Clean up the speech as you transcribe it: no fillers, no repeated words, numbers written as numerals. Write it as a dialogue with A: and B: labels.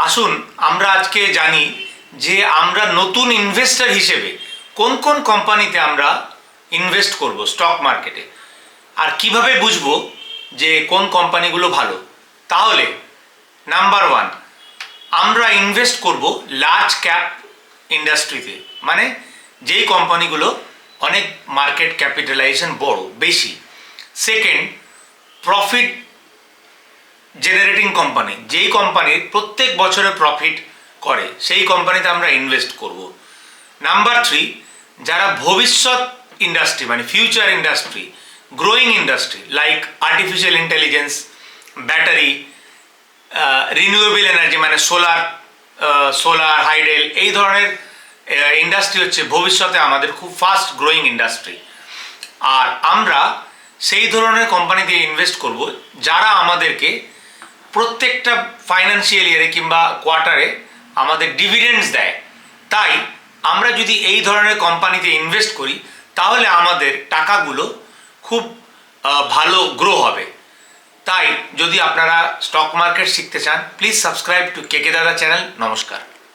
A: আসুন আমরা আজকে জানি যে আমরা নতুন ইনভেস্টর হিসেবে কোন কোন কোম্পানিতে আমরা ইনভেস্ট করব স্টক মার্কেটে, আর কিভাবে বুঝবো যে কোন কোম্পানিগুলো ভালো। তাহলে নাম্বার ওয়ান, আমরা ইনভেস্ট করব লার্জ ক্যাপ ইন্ডাস্ট্রিতে, মানে যেই কোম্পানিগুলো অনেক মার্কেট ক্যাপিটালাইজেশন বড় বেশি। সেকেন্ড, প্রফিট জেনারেটিং কোম্পানি, যেই কোম্পানির প্রত্যেক বছরে প্রফিট করে সেই কোম্পানিতে আমরা ইনভেস্ট করব। নাম্বার থ্রি, যারা ভবিষ্যৎ ইন্ডাস্ট্রি মানে future industry, growing industry like artificial intelligence, battery, renewable energy মানে সোলার হাইডেল, এই ধরনের ইন্ডাস্ট্রি হচ্ছে ভবিষ্যতে আমাদের খুব ফাস্ট গ্রোয়িং ইন্ডাস্ট্রি। আর আমরা সেই ধরনের কোম্পানিতে ইনভেস্ট করব যারা আমাদেরকে প্রত্যেকটা ফাইন্যান্সিয়াল ইয়ারে কিংবা কোয়ার্টারে আমাদের ডিভিডেন্ডস দেয়। তাই আমরা যদি এই ধরনের কোম্পানিতে ইনভেস্ট করি তাহলে আমাদের টাকাগুলো খুব ভালো গ্রো হবে। তাই যদি আপনারা স্টক মার্কেট শিখতে চান, প্লিজ সাবস্ক্রাইব টু কেকে দাদা চ্যানেল। নমস্কার।